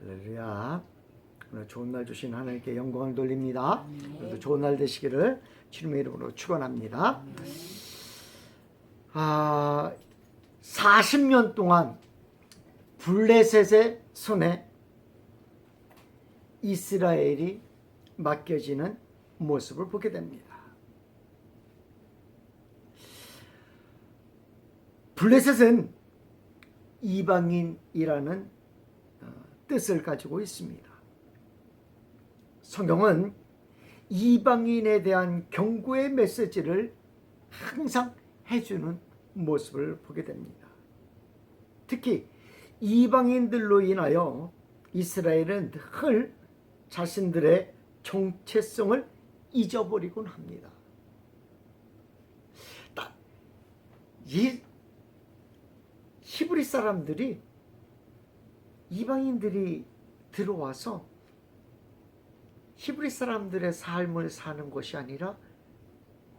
할렐루야. 오늘 좋은 날 주신 하나님께 영광을 돌립니다. 오늘도 좋은 날 되시기를 주님의 이름으로 축원합니다. 40년 동안 블레셋의 손에 이스라엘이 맡겨지는 모습을 보게 됩니다. 블레셋은 이방인이라는 뜻을 가지고 있습니다. 성경은 이방인에 대한 경고의 메시지를 항상 해주는 모습을 보게 됩니다. 특히 이방인들로 인하여 이스라엘은 늘 자신들의 정체성을 잊어버리곤 합니다. 이 히브리 사람들이 이방인들이 들어와서 히브리 사람들의 삶을 사는 것이 아니라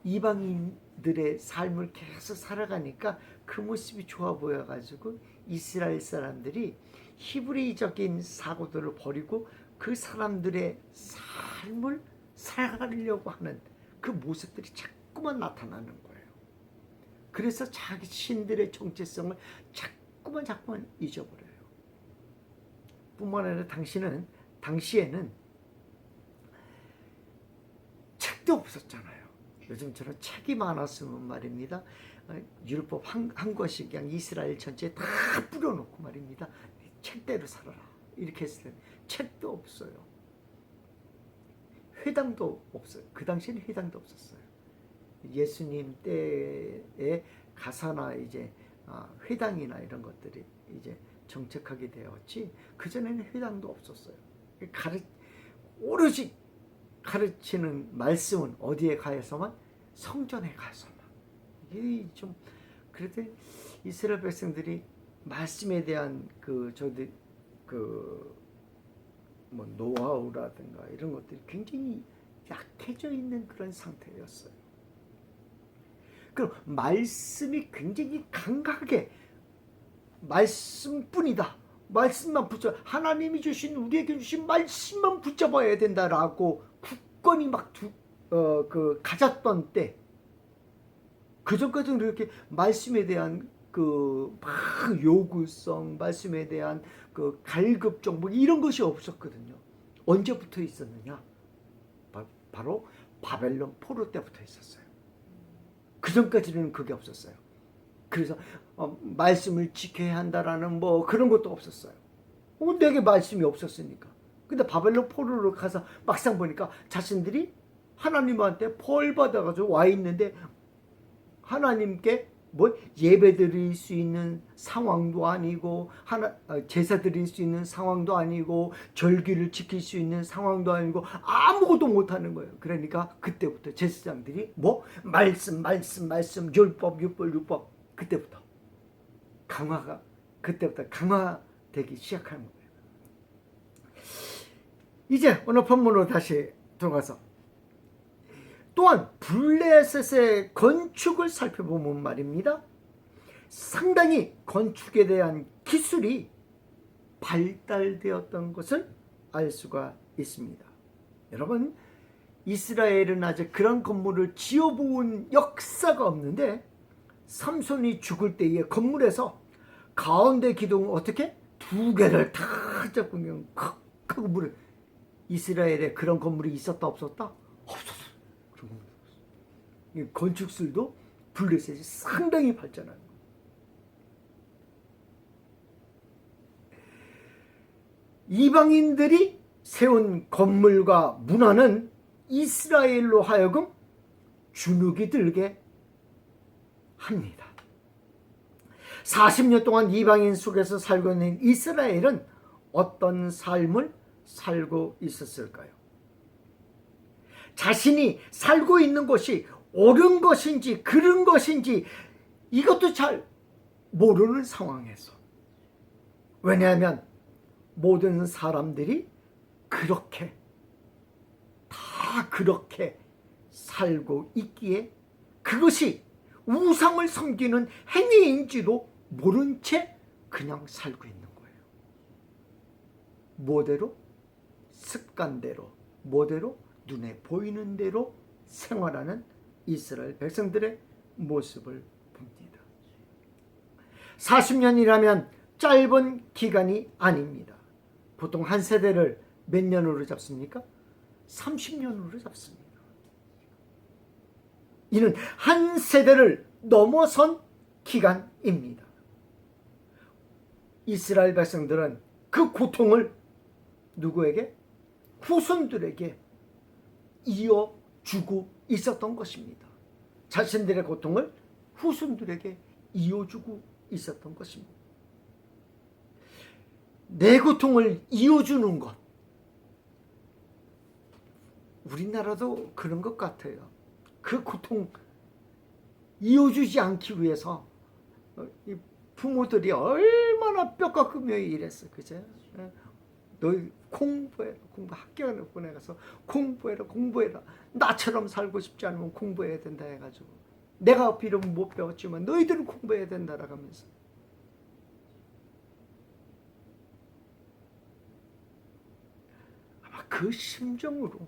이방인들의 삶을 계속 살아가니까 그 모습이 좋아 보여가지고 이스라엘 사람들이 히브리적인 사고들을 버리고 그 사람들의 삶을 살아가려고 하는 그 모습들이 자꾸만 나타나는 거예요. 그래서 자신들의 정체성을 자꾸만 잊어버려요. 뿐만 아니라 당시에는 책도 없었잖아요. 요즘처럼 책이 많았으면 말입니다. 율법 한 권씩 그냥 이스라엘 전체에 다 뿌려놓고 말입니다. 책대로 살아라. 이렇게 했을 때 책도 없어요. 회당도 없어요. 그 당시에는 회당도 없었어요. 예수님 때에 가사나 이제 회당이나 이런 것들이 이제 정착하게 되었지, 그전에는 회당도 없었어요. 오로지 가르치는 말씀은 어디에 가서만? 성전에 가서만. 이게 좀 그래도 이스라엘 백성들이 말씀에 대한 노하우라든가 이런 것들이 굉장히 약해져 있는 그런 상태였어요. 그럼 말씀이 굉장히 강하게 말씀뿐이다. 말씀만 하나님이 주신 우리에게 주신 말씀만 붙잡아야 된다라고 굳건히 가졌던 때, 그전까지는 이렇게 말씀에 대한 막 요구성, 말씀에 대한 갈급정 이런 것이 없었거든요. 언제부터 있었느냐? 바로 바벨론 포로 때부터 있었어요. 그전까지는 그게 없었어요. 그래서 말씀을 지켜야 한다라는 그런 것도 없었어요. 내게 말씀이 없었으니까. 근데 바벨론 포로로 가서 막상 보니까 자신들이 하나님한테 벌 받아가지고 와 있는데 하나님께 예배 드릴 수 있는 상황도 아니고 제사 드릴 수 있는 상황도 아니고 절기를 지킬 수 있는 상황도 아니고 아무것도 못하는 거예요. 그러니까 그때부터 제사장들이 말씀 율법 그때부터 강화되기 시작하는 거예요. 이제 오늘 본문으로 다시 들어가서 또한 블레셋의 건축을 살펴보면 말입니다. 상당히 건축에 대한 기술이 발달되었던 것을 알 수가 있습니다. 여러분, 이스라엘은 아직 그런 건물을 지어본 역사가 없는데 삼손이 죽을 때에 건물에서 가운데 기둥 어떻게? 2개를 다 잡고 그냥 크고 물을. 이스라엘에 그런 건물이 있었다 없었다? 없었어. 건축술도 블레셋이 상당히 발전한 거예요. 이방인들이 세운 건물과 문화는 이스라엘로 하여금 주눅이 들게 합니다. 40년 동안 이방인 속에서 살고 있는 이스라엘은 어떤 삶을 살고 있었을까요? 자신이 살고 있는 것이 옳은 것인지 그른 것인지 이것도 잘 모르는 상황에서, 왜냐하면 모든 사람들이 다 그렇게 살고 있기에 그것이 우상을 섬기는 행위인지도 모른 채 그냥 살고 있는 거예요. 뭐대로? 습관대로, 뭐대로? 눈에 보이는 대로 생활하는 이스라엘 백성들의 모습을 봅니다. 40년이라면 짧은 기간이 아닙니다. 보통 한 세대를 몇 년으로 잡습니까? 30년으로 잡습니다. 이는 한 세대를 넘어선 기간입니다. 이스라엘 백성들은 그 고통을 누구에게? 후손들에게 이어주고 있었던 것입니다. 자신들의 고통을 후손들에게 이어주고 있었던 것입니다. 내 고통을 이어주는 것, 우리나라도 그런 것 같아요. 그 고통 이어주지 않기 위해서 부모들이 얼마나 뼈 깎으며 일했어, 그죠? 너희 공부해라, 학교에 보내가서 공부해라. 나처럼 살고 싶지 않으면 공부해야 된다 해가지고, 내가 비록 못 배웠지만 너희들은 공부해야 된다라고 하면서. 아마 그 심정으로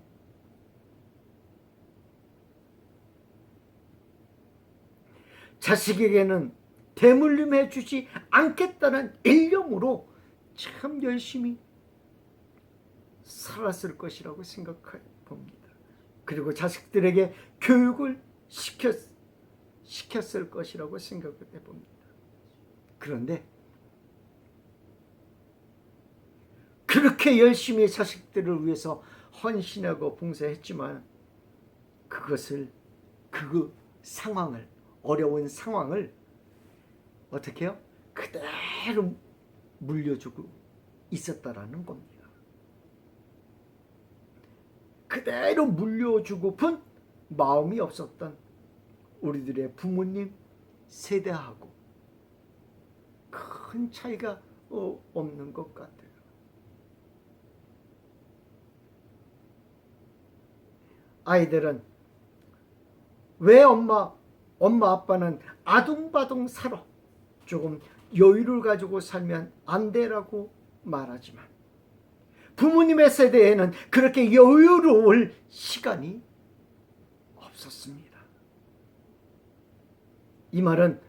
자식에게는 대물림해 주지 않겠다는 일념으로 참 열심히 살았을 것이라고 생각해 봅니다. 그리고 자식들에게 교육을 시켰을 것이라고 생각을 해봅니다. 그런데 그렇게 열심히 자식들을 위해서 헌신하고 봉사했지만 그 상황을, 어려운 상황을 어떻게 해요? 그대로 물려주고 있었다라는 겁니다. 그대로 물려주고픈 마음이 없었던 우리들의 부모님 세대하고 큰 차이가 없는 것 같아요. 아이들은 왜 엄마 아빠는 아둥바둥 살아, 조금 여유를 가지고 살면 안 돼라고 말하지만, 부모님의 세대에는 그렇게 여유로울 시간이 없었습니다. 이 말은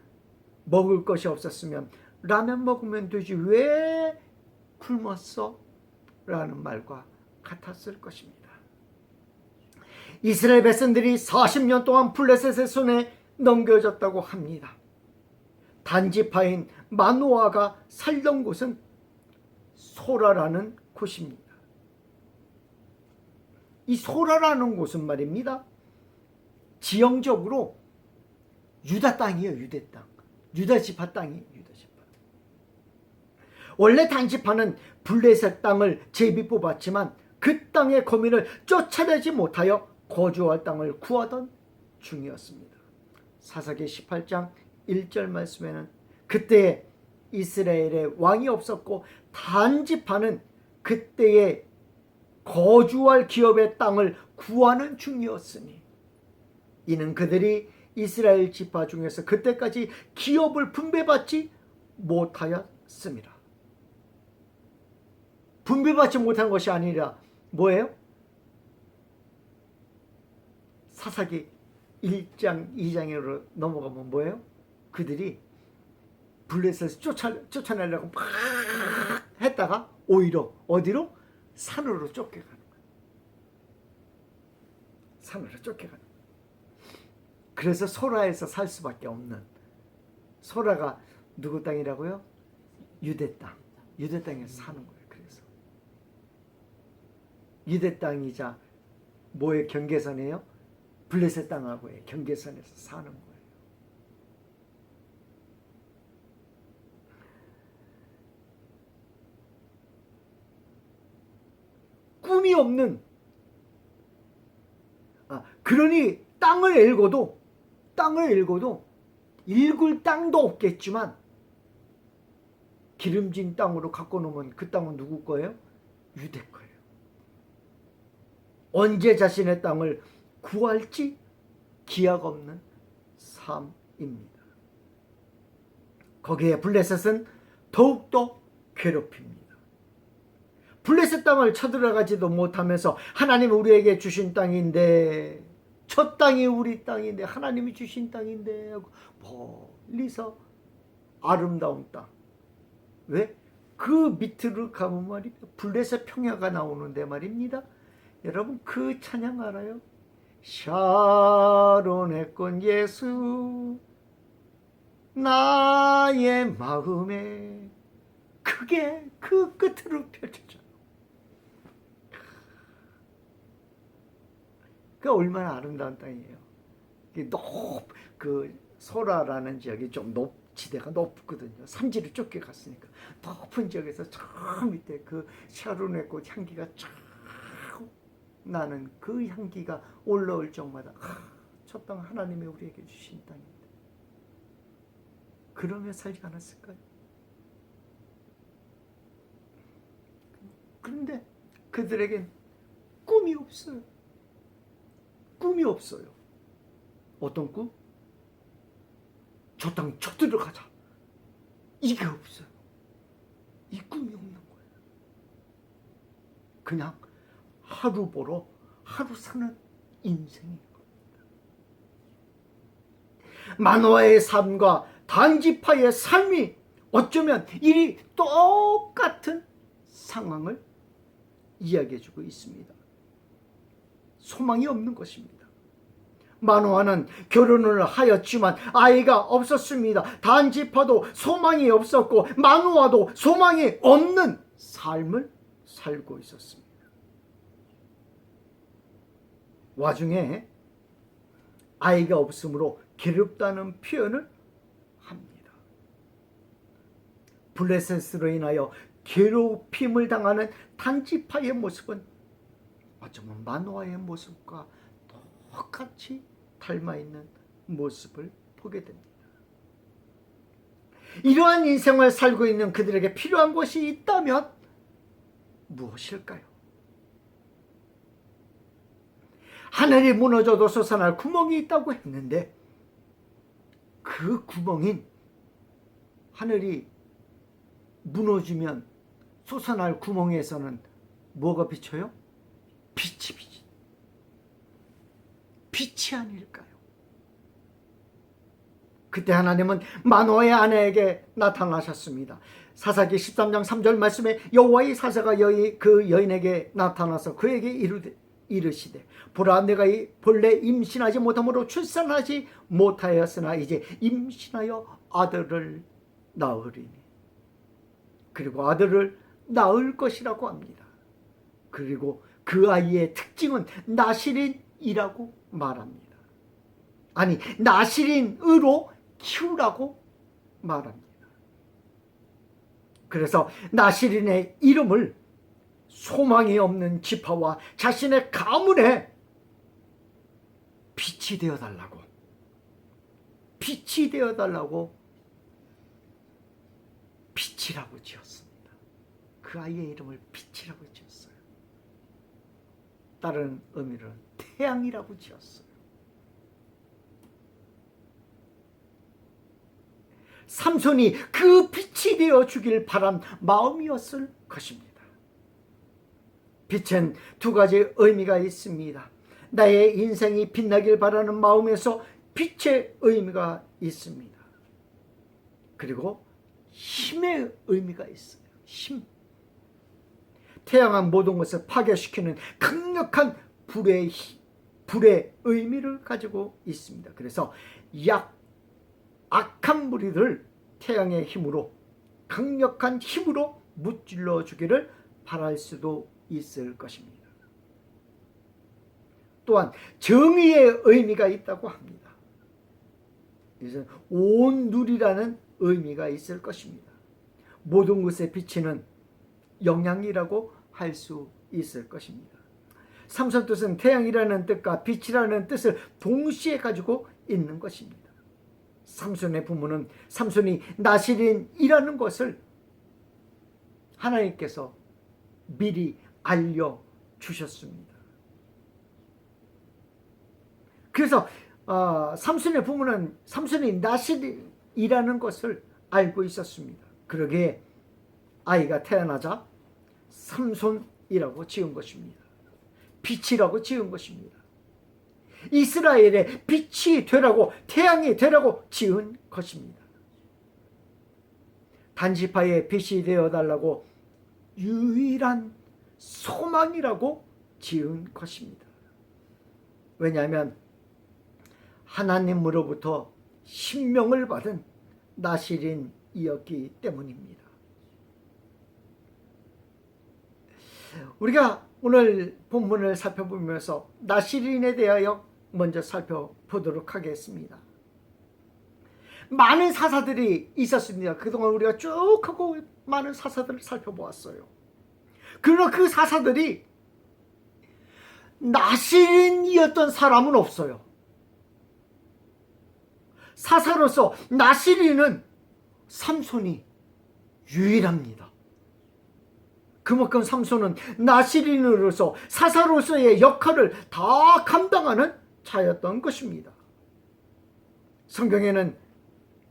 먹을 것이 없었으면 라면 먹으면 되지 왜 굶었어? 라는 말과 같았을 것입니다. 이스라엘 백성들이 40년 동안 블레셋의 손에 넘겨졌다고 합니다. 단지파인 마노아가 살던 곳은 소라라는 곳입니다. 이 소라라는 곳은 말입니다, 지형적으로 유다 땅이에요. 유대 땅, 유다 지파 땅이에요. 유다 지파. 원래 단지파는 블레셋 땅을 제비 뽑았지만 그 땅의 거민을 쫓아내지 못하여 거주할 땅을 구하던 중이었습니다. 사사기 18장 1절 말씀에는 그때 이스라엘에 왕이 없었고 단지파는 그때에 거주할 기업의 땅을 구하는 중이었으니, 이는 그들이 이스라엘 지파 중에서 그때까지 기업을 분배받지 못하였습니다. 분배받지 못한 것이 아니라 뭐예요? 사사기 1장 2장으로 넘어가면 뭐예요? 그들이 블레셋을 쫓아내려고 막 했다가 오히려 어디로? 산으로 쫓겨가는 거예요. 산으로 쫓겨가는 거예요. 그래서 소라에서 살 수밖에 없는, 소라가 누구 땅이라고요? 유대 땅. 유대 땅에서 사는 거예요. 그래서 유대 땅이자 뭐의 경계선이에요? 블레셋 땅하고의 경계선에서 사는 거예요. 꿈이 없는, 그러니 땅을 읽어도 읽을 땅도 없겠지만 기름진 땅으로 갖고 놓으면 그 땅은 누구 거예요? 유대 거예요. 언제 자신의 땅을 구할지 기약 없는 삶입니다. 거기에 블레셋은 더욱더 괴롭힙니다. 블레셋 땅을 쳐들어가지도 못하면서 하나님 우리에게 주신 땅인데, 저 땅이 우리 땅인데, 하나님이 주신 땅인데 하고 멀리서 아름다운 땅, 왜? 그 밑으로 가면 말이야 블레셋 평야가 나오는데 말입니다. 여러분 그 찬양 알아요? 샤론의 꽃 예수 나의 마음에, 그게 그 끝으로 펼쳐져요. 그 얼마나 아름다운 땅이에요. 그 소라라는 지역이 좀 지대가 높거든요. 산지를 좁게 갔으니까 높은 지역에서 저 밑에 그 샤론의 꽃 향기가 쫙 나는 그 향기가 올라올 적마다 저 땅 하나님이 우리에게 주신 땅인데 그러며 살지 않았을까요? 그런데 그들에겐 꿈이 없어요. 꿈이 없어요. 어떤 꿈? 저 땅 쳐들어가자. 이게 없어요. 이 꿈이 없는 거예요. 그냥 하루 보러 하루 사는 인생인 겁니다. 만화의 삶과 단지파의 삶이 어쩌면 이 똑같은 상황을 이야기해주고 있습니다. 소망이 없는 것입니다. 마노아는 결혼을 하였지만 아이가 없었습니다. 단지파도 소망이 없었고 마노아도 소망이 없는 삶을 살고 있었습니다. 와중에 아이가 없으므로 괴롭다는 표현을 합니다. 블레셋으로 인하여 괴롭힘을 당하는 단지파의 모습은 어쩌면 마노아의 모습과 똑같이 닮아있는 모습을 보게 됩니다. 이러한 인생을 살고 있는 그들에게 필요한 것이 있다면 무엇일까요? 하늘이 무너져도 솟아날 구멍이 있다고 했는데 그 구멍인 하늘이 무너지면 솟아날 구멍에서는 뭐가 비쳐요? 빛이 아닐까요? 그때 하나님은 마노아의 아내에게 나타나셨습니다. 사사기 13장 3절 말씀에 여호와의 사자가 그 여인에게 나타나서 그에게 이르시되 보라 내가 본래 임신하지 못함으로 출산하지 못하였으나 이제 임신하여 아들을 낳으리니, 그리고 아들을 낳을 것이라고 합니다. 그리고 그 아이의 특징은 나실인이라고 말합니다. 아니 나실인으로 키우라고 말합니다. 그래서 나실인의 이름을 소망이 없는 지파와 자신의 가문에 빛이 되어달라고 빛이라고 지었습니다. 그 아이의 이름을 빛이라고 지었어요. 다른 의미로는 태양이라고 지었어요. 삼손이 그 빛이 되어 주길 바란 마음이었을 것입니다. 빛엔 두 가지 의미가 있습니다. 나의 인생이 빛나길 바라는 마음에서 빛의 의미가 있습니다. 그리고 힘의 의미가 있어요. 힘. 태양은 모든 것을 파괴시키는 강력한 불의 의미를 가지고 있습니다. 그래서 악한 무리들을 태양의 힘으로, 강력한 힘으로 무찔러 주기를 바랄 수도 있을 것입니다. 또한 정의의 의미가 있다고 합니다. 이제 온누리라는 의미가 있을 것입니다. 모든 것에 비치는 영향이라고 할 수 있을 것입니다. 삼손 뜻은 태양이라는 뜻과 빛이라는 뜻을 동시에 가지고 있는 것입니다. 삼손의 부모는 삼손이 나실인이라는 것을 하나님께서 미리 알려주셨습니다. 그래서 삼손의 부모는 삼손이 나실인이라는 것을 알고 있었습니다. 그러기에 아이가 태어나자 삼손이라고 지은 것입니다. 빛이라고 지은 것입니다. 이스라엘의 빛이 되라고, 태양이 되라고 지은 것입니다. 단지파의 빛이 되어달라고 유일한 소망이라고 지은 것입니다. 왜냐하면 하나님으로부터 신명을 받은 나실인이었기 때문입니다. 우리가 오늘 본문을 살펴보면서 나실인에 대하여 먼저 살펴보도록 하겠습니다. 많은 사사들이 있었습니다. 그동안 우리가 쭉 하고 많은 사사들을 살펴보았어요. 그러나 그 사사들이 나실인이었던 사람은 없어요. 사사로서 나실인은 삼손이 유일합니다. 그만큼 삼손은 나실인으로서 사사로서의 역할을 다 감당하는 자였던 것입니다. 성경에는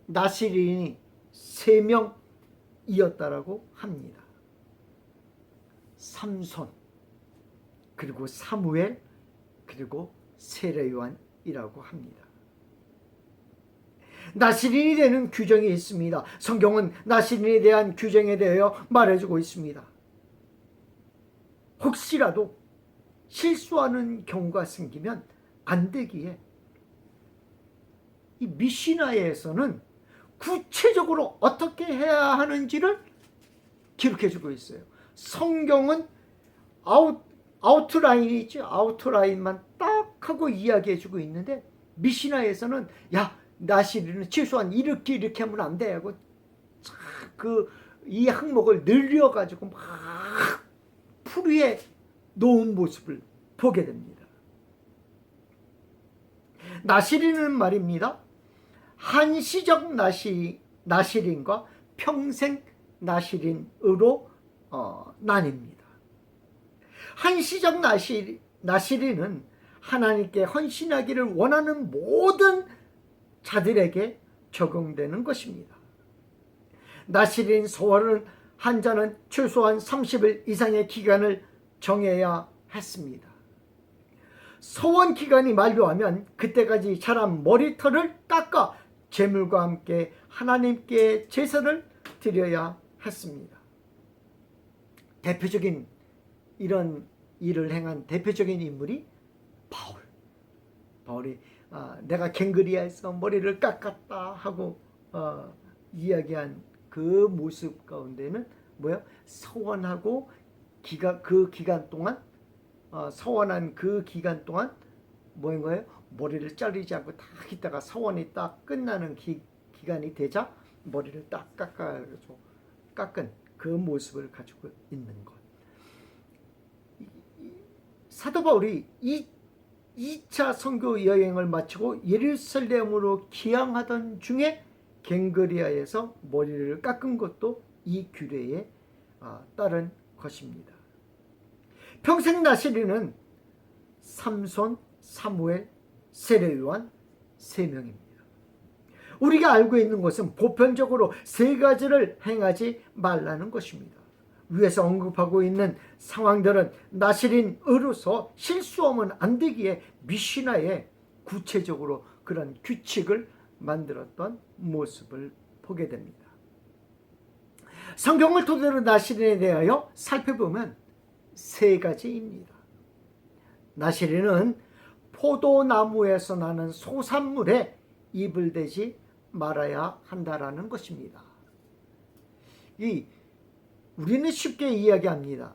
나실인이 3명이었다라고 합니다. 삼손, 그리고 사무엘, 그리고 세례요한이라고 합니다. 나실인이 되는 규정이 있습니다. 성경은 나실인에 대한 규정에 대하여 말해주고 있습니다. 혹시라도 실수하는 경우가 생기면 안 되기에 이 미시나에서는 구체적으로 어떻게 해야 하는지를 기록해주고 있어요. 성경은 아웃라인이 있죠. 아웃라인만 딱 하고 이야기해주고 있는데 미시나에서는 야, 나실인은 최소한 이렇게 하면 안 돼 하고 이 항목을 늘려가지고 막 풀이에 놓은 모습을 보게 됩니다. 나실인은 말입니다. 한시적 나실인과 평생 나실인으로 나뉩니다. 한시적 나실인은 하나님께 헌신하기를 원하는 모든 자들에게 적용되는 것입니다. 나실인 소원을 한 자는 최소한 30일 이상의 기간을 정해야 했습니다. 소원 기간이 만료하면 그때까지 자란 머리털을 깎아 제물과 함께 하나님께 제사를 드려야 했습니다. 대표적인 이런 일을 행한 대표적인 인물이 바울이 내가 갱그리아에서 머리를 깎았다 하고 이야기한 그 모습 가운데는 뭐야? 서원하고 그 기간 동안 서원한 그 기간 동안 뭐인 거예요? 머리를 자르지 않고 딱 있다가 서원이 딱 끝나는 기간이 되자 머리를 딱 깎은 그 모습을 가지고 있는 것. 사도 바울이 2차 선교 여행을 마치고 예루살렘으로 기항하던 중에 갱그리아에서 머리를 깎은 것도 이 규례에 따른 것입니다. 평생 나실인은 삼손, 사무엘, 세례요한 3명입니다. 우리가 알고 있는 것은 보편적으로 3가지를 행하지 말라는 것입니다. 위에서 언급하고 있는 상황들은 나실인으로서 실수하면 안 되기에 미시나에 구체적으로 그런 규칙을 만들었던 모습을 보게 됩니다. 성경을 토대로 나실인에 대하여 살펴보면 3가지입니다. 나실인은 포도나무에서 나는 소산물에 입을 대지 말아야 한다라는 것입니다. 우리는 쉽게 이야기합니다.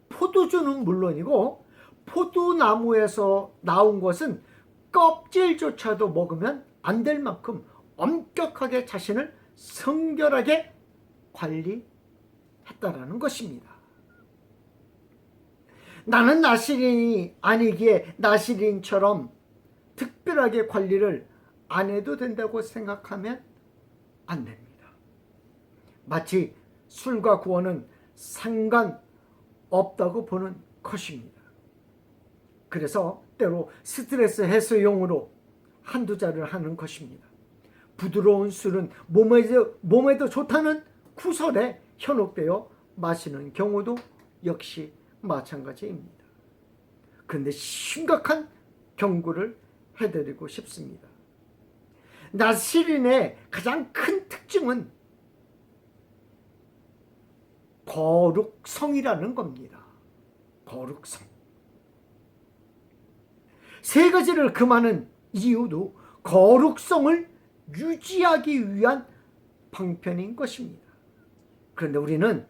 포도주는 물론이고 포도나무에서 나온 것은 껍질조차도 먹으면 안 될 만큼 엄격하게 자신을 성결하게 관리했다라는 것입니다. 나는 나실인이 아니기에 나실인처럼 특별하게 관리를 안 해도 된다고 생각하면 안 됩니다. 마치 술과 구원은 상관없다고 보는 것입니다. 그래서 때로 스트레스 해소용으로 한두 잔을 하는 것입니다. 부드러운 술은 몸에도 좋다는 구설에 현혹되어 마시는 경우도 역시 마찬가지입니다. 그런데 심각한 경고를 해드리고 싶습니다. 나시린의 가장 큰 특징은 거룩성이라는 겁니다. 거룩성. 세 가지를 금하는 이유도 거룩성을 유지하기 위한 방편인 것입니다. 그런데 우리는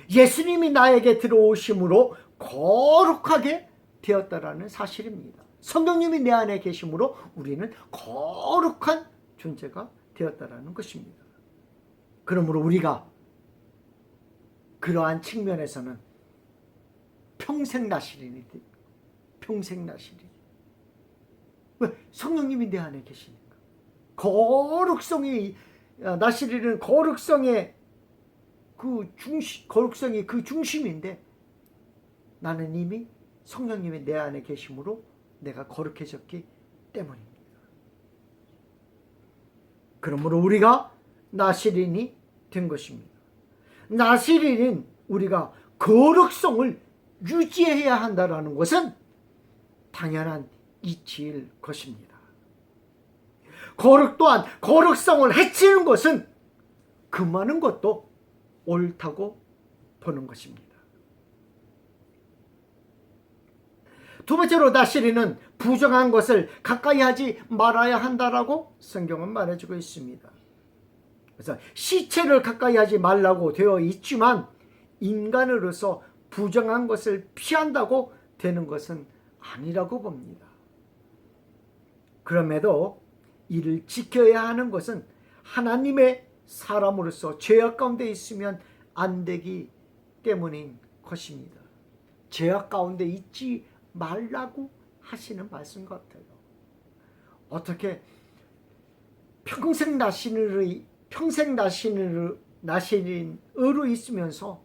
예수님이 나에게 들어오심으로 거룩하게 되었다라는 사실입니다. 성령님이 내 안에 계심으로 우리는 거룩한 존재가 되었다라는 것입니다. 그러므로 우리가 그러한 측면에서는 평생 나시린이 됩니다. 평생 나시린. 왜? 성령님이 내 안에 계시니까. 거룩성이, 나시린은 거룩성의 거룩성이 그 중심인데 나는 이미 성령님이 내 안에 계심으로 내가 거룩해졌기 때문입니다. 그러므로 우리가 나시린이 된 것입니다. 나시린인 우리가 거룩성을 유지해야 한다는 것은 당연한 이치일 것입니다. 거룩 또한 거룩성을 해치는 것은 금하는 것도 옳다고 보는 것입니다. 두 번째로 나시린은 부정한 것을 가까이 하지 말아야 한다라고 성경은 말해주고 있습니다. 그래서 시체를 가까이 하지 말라고 되어 있지만 인간으로서 부정한 것을 피한다고 되는 것은 아니라고 봅니다. 그럼에도 이를 지켜야 하는 것은 하나님의 사람으로서 죄악 가운데 있으면 안 되기 때문인 것입니다. 죄악 가운데 있지 말라고 하시는 말씀 같아요. 어떻게 평생 나시린으로 있으면서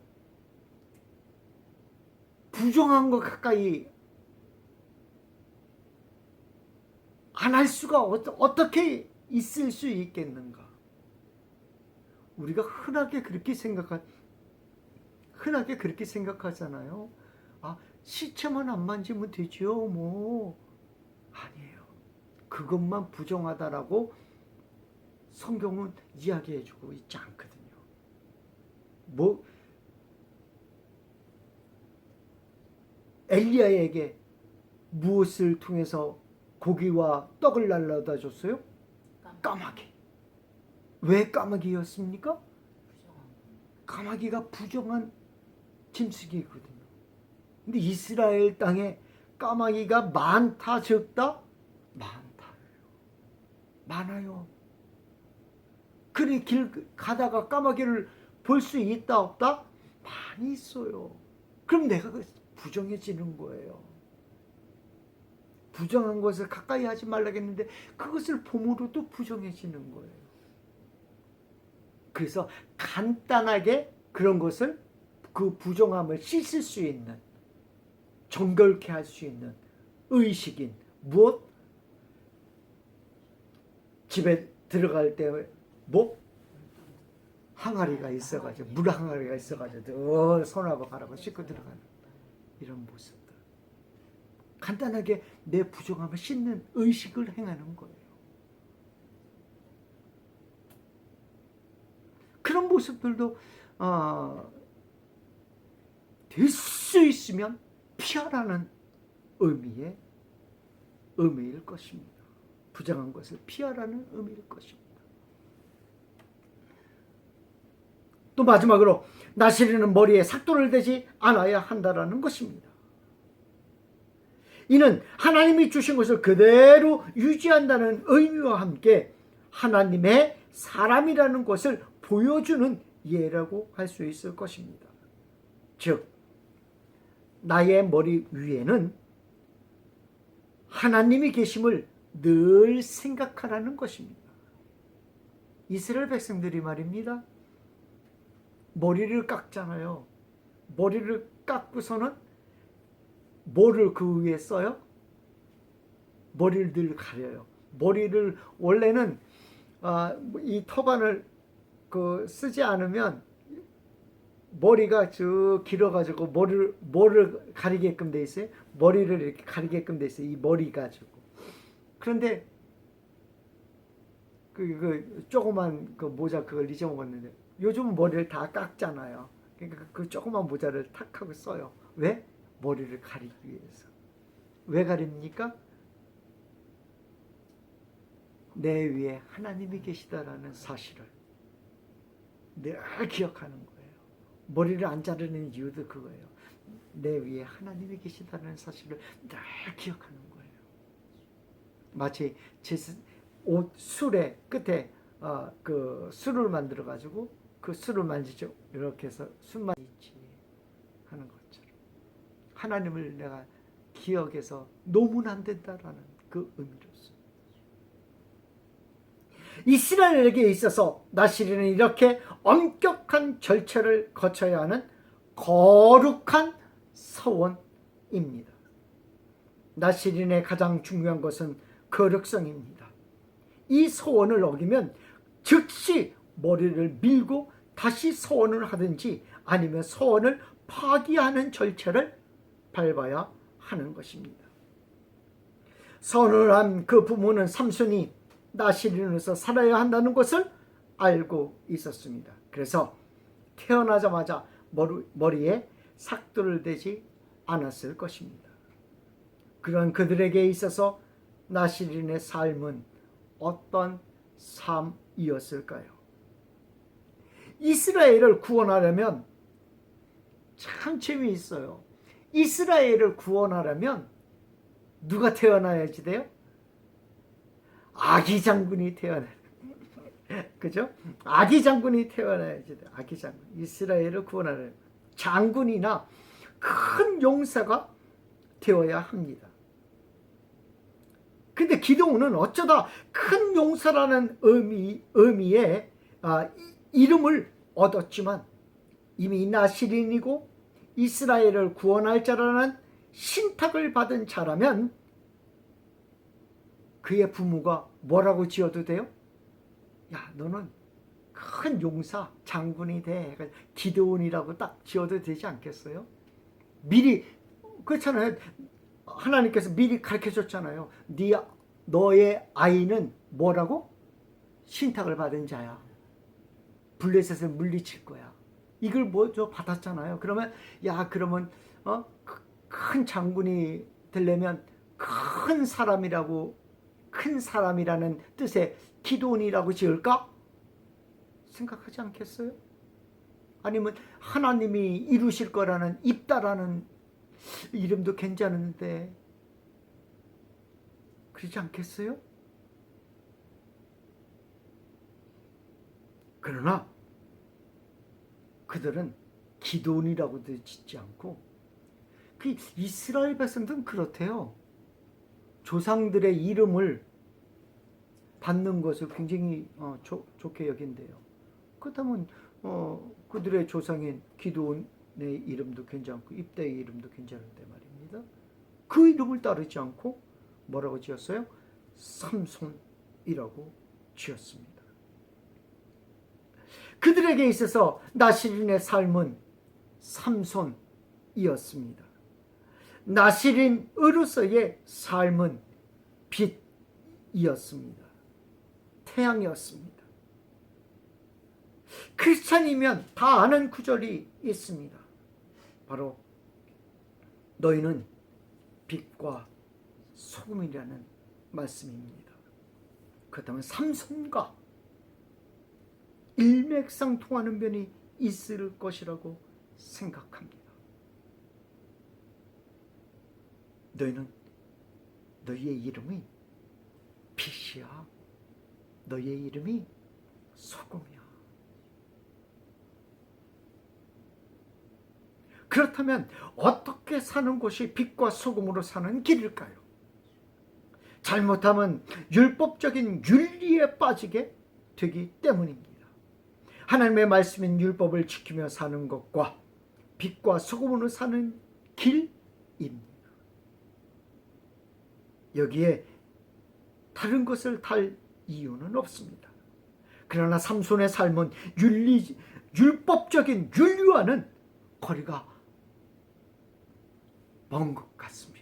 부정한 것 가까이 안 할 수가 어떻게 있을 수 있겠는가? 우리가 흔하게 그렇게 생각하잖아요. 시체만 안 만지면 되지요, 뭐. 아니에요. 그것만 부정하다라고 성경은 이야기해주고 있지 않거든요. 엘리야에게 무엇을 통해서 고기와 떡을 날라다 줬어요? 까마귀. 왜 까마귀였습니까? 까마귀가 부정한 짐승이거든요. 근데 이스라엘 땅에 까마귀가 많다 적다? 많아요. 그래 길 가다가 까마귀를 볼 수 있다 없다? 많이 있어요. 그럼 내가 부정해지는 거예요. 부정한 것을 가까이 하지 말라겠는데 그것을 봄으로도 부정해지는 거예요. 그래서 간단하게 그런 것을 그 부정함을 씻을 수 있는, 정결케 할 수 있는 의식인 무엇? 집에 들어갈 때 항아리가 있어가지고 물 항아리가 있어가지고 손하고 발하고 씻고 들어가는 이런 모습들. 간단하게 내 부정함을 씻는 의식을 행하는 거예요. 그런 모습들도 될 수 있으면 피하라는 의미일 것입니다. 부정한 것을 피하라는 의미일 것입니다. 또 마지막으로 나시린은 머리에 삭도를 대지 않아야 한다라는 것입니다. 이는 하나님이 주신 것을 그대로 유지한다는 의미와 함께 하나님의 사람이라는 것을 보여주는 예라고 할 수 있을 것입니다. 즉 나의 머리 위에는 하나님이 계심을 늘 생각하라는 것입니다. 이스라엘 백성들이 말입니다. 머리를 깎잖아요. 머리를 깎고서는 뭐를 그 위에 써요? 머리를 늘 가려요. 머리를 원래는 이 터반을 쓰지 않으면 머리가 쭉 길어가지고 뭐를 가리게끔 돼 있어요? 머리를 이렇게 가리게끔 돼 있어요. 이 머리 가지고. 그런데 그 조그만 그 모자 그걸 잊어먹었는데 요즘은 머리를 다 깎잖아요. 그러니까 그 조그만 모자를 탁 하고 써요. 왜? 머리를 가리기 위해서. 왜 가립니까? 내 위에 하나님이 계시다라는 사실을 늘 기억하는 거예요. 머리를 안 자르는 이유도 그거예요. 내 위에 하나님이 계시다는 사실을 늘 기억하는 거예요. 마치 옷 술의 끝에 그 술을 만들어 가지고 그 술을 만지죠. 이렇게 해서 술만 있지 하는 것처럼 하나님을 내가 기억해서 놓으면 안 된다라는 그 의미로서 이스라엘에게 있어서 나시린은 이렇게 엄격한 절차를 거쳐야 하는 거룩한 서원입니다. 나시린의 가장 중요한 것은 거룩성입니다. 이 서원을 어기면 즉시 머리를 밀고 다시 서원을 하든지 아니면 서원을 파기하는 절차를 밟아야 하는 것입니다. 서원을 한 그 부모는 삼손이 나시린으로서 살아야 한다는 것을 알고 있었습니다. 그래서 태어나자마자 머리에 삭도를 대지 않았을 것입니다. 그런 그들에게 있어서 나시린의 삶은 어떤 삶이었을까요? 이스라엘을 구원하려면 참 재미있어요. 이스라엘을 구원하려면 누가 태어나야지 돼요? 아기 장군이 태어나야 그죠? 아기 장군이 태어나야지 돼요. 아기 장군. 이스라엘을 구원하려면 장군이나 큰 용사가 되어야 합니다. 근데 기드온은 어쩌다 큰 용사라는 의미의 이름을 얻었지만 이미 나시린이고 이스라엘을 구원할 자라는 신탁을 받은 자라면 그의 부모가 뭐라고 지어도 돼요? 야, 너는 큰 용사, 장군이 돼. 기드온이라고 딱 지어도 되지 않겠어요? 미리, 그렇잖아요. 하나님께서 미리 가르쳐줬잖아요. 너의 아이는 뭐라고? 신탁을 받은 자야. 블레셋을 물리칠 거야. 이걸 뭐죠? 받았잖아요. 그러면 그러면 큰 장군이 되려면 큰 사람이라는 뜻의 기드온이라고 지을까? 생각하지 않겠어요? 아니면 하나님이 이루실 거라는 입다라는 이름도 괜찮은데 그러지 않겠어요? 그러나 그들은 기드온이라고도 짓지 않고 그 이스라엘 백성들은 그렇대요. 조상들의 이름을 받는 것을 굉장히 좋게 여긴대요. 그렇다면 그들의 조상인 기드온의 이름도 괜찮고 입다의 이름도 괜찮은데 말입니다. 그 이름을 따르지 않고 뭐라고 지었어요? 삼손이라고 지었습니다. 그들에게 있어서 나시린의 삶은 삼손이었습니다. 나시린으로서의 삶은 빛이었습니다. 태양이었습니다. 크리스찬이면 다 아는 구절이 있습니다. 바로 너희는 빛과 소금이라는 말씀입니다. 그렇다면 삼손과 일맥상통하는 면이 있을 것이라고 생각합니다. 너희의 이름이 빛이야. 너희의 이름이 소금이야. 그렇다면 어떻게 사는 것이 빛과 소금으로 사는 길일까요? 잘못하면 율법적인 윤리에 빠지게 되기 때문입니다. 하나님의 말씀인 율법을 지키며 사는 것과 빛과 소금으로 사는 길입니다. 여기에 다른 것을 달 이유는 없습니다. 그러나 삼손의 삶은 율법적인 윤리와는 거리가 먼 것 같습니다.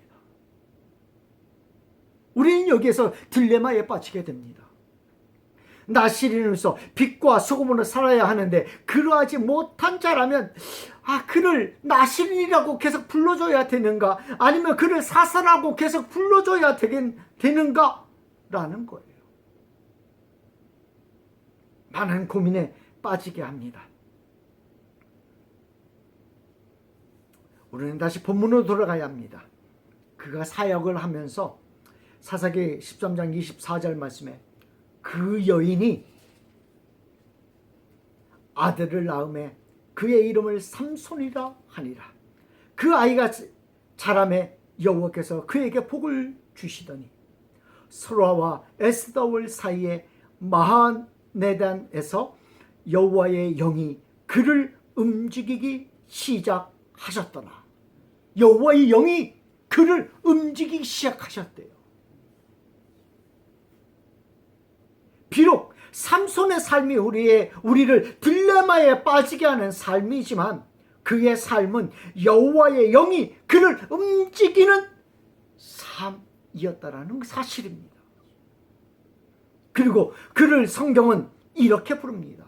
우리는 여기에서 딜레마에 빠지게 됩니다. 나시린으로서 빛과 소금으로 살아야 하는데 그러하지 못한 자라면 그를 나시린이라고 계속 불러줘야 되는가, 아니면 그를 사사라고 계속 불러줘야 되는가 라는 거예요. 많은 고민에 빠지게 합니다. 우리는 다시 본문으로 돌아가야 합니다. 그가 사역을 하면서 사사기 13장 24절 말씀에 그 여인이 아들을 낳음에 그의 이름을 삼손이라 하니라. 그 아이가 자라매 여호와께서 그에게 복을 주시더니 소라와 에스더올 사이에 마하네단에서 여호와의 영이 그를 움직이기 시작하셨더라. 여호와의 영이 그를 움직이기 시작하셨대요. 비록 삼손의 삶이 우리를 딜레마에 빠지게 하는 삶이지만 그의 삶은 여호와의 영이 그를 움직이는 삶이었다라는 사실입니다. 그리고 그를 성경은 이렇게 부릅니다.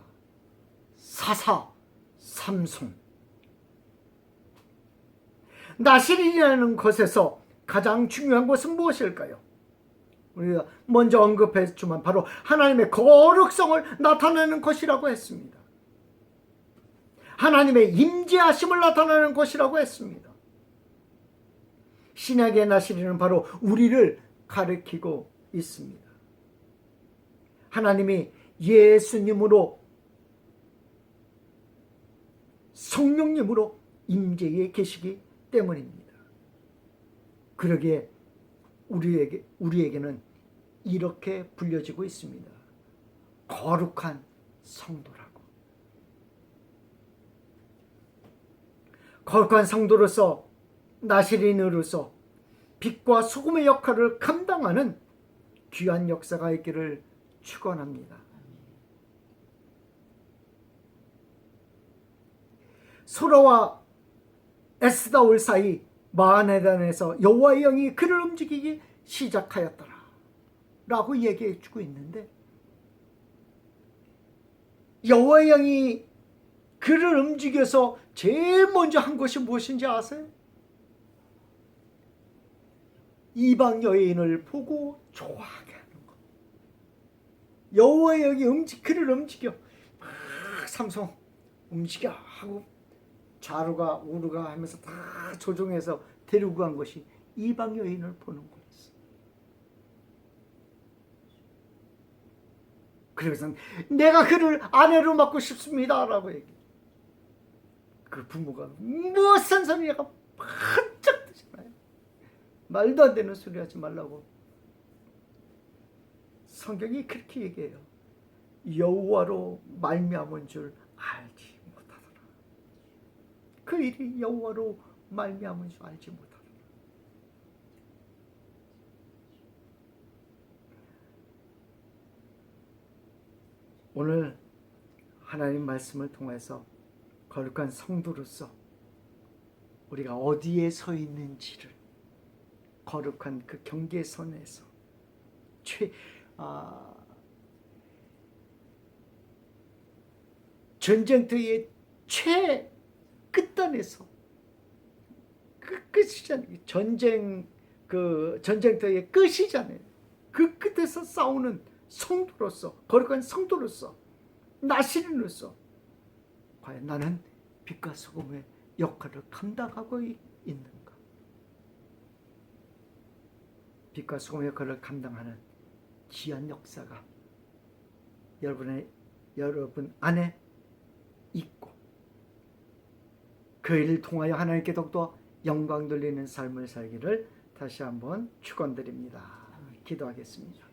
사사 삼손. 나실이라는 것에서 가장 중요한 것은 무엇일까요? 우리가 먼저 언급했지만 바로 하나님의 거룩성을 나타내는 것이라고 했습니다. 하나님의 임재하심을 나타내는 것이라고 했습니다. 신약의 나시린은 바로 우리를 가리키고 있습니다. 하나님이 예수님으로 성령님으로 임재해 계시기 때문입니다. 그러기에 우리에게는 이렇게 불려지고 있습니다. 거룩한 성도라고. 거룩한 성도로서, 나시린으로서 빛과 소금의 역할을 감당하는 귀한 역사가 있기를 축원합니다. 소라와 에스다올 사이 마하네단에서 여호와의 영이 그를 움직이기 시작하였더라 라고 얘기해 주고 있는데, 여호와의 영이 그를 움직여서 제일 먼저 한 것이 무엇인지 아세요? 이방 여인을 보고 좋아하게 하는 것. 여호와의 영이 그를 움직여. 삼손 움직여 하고 좌루가 우루가 하면서 다 조종해서 데리고 간 것이 이방 여인을 보는 거였어. 그래서 내가 그를 아내로 맡고 싶습니다 라고 얘기해. 그 부모가 무슨 소리냐고 반짝 뜨잖아요. 말도 안 되는 소리 하지 말라고. 성경이 그렇게 얘기해요. 여호와로 말미암은 줄 알지 못하더라. 그 일이 여호와로 말미암은 줄 알지 못하더라. 오늘 하나님 말씀을 통해서 거룩한 성도로서 우리가 어디에 서 있는지를, 거룩한 그 경계선에서 전쟁터의 최 끝단에서, 그 끝이잖아요. 전쟁터의 끝이잖아요. 그 끝에서 싸우는 성도로서, 거룩한 성도로서, 나시린으로서 과연 나는 빛과 소금의 역할을 감당하고 있는가? 빛과 소금의 역할을 감당하는 귀한 역사가 여러분 안에 있고, 그 일을 통하여 하나님께 더욱더 영광 돌리는 삶을 살기를 다시 한번 축원드립니다. 기도하겠습니다.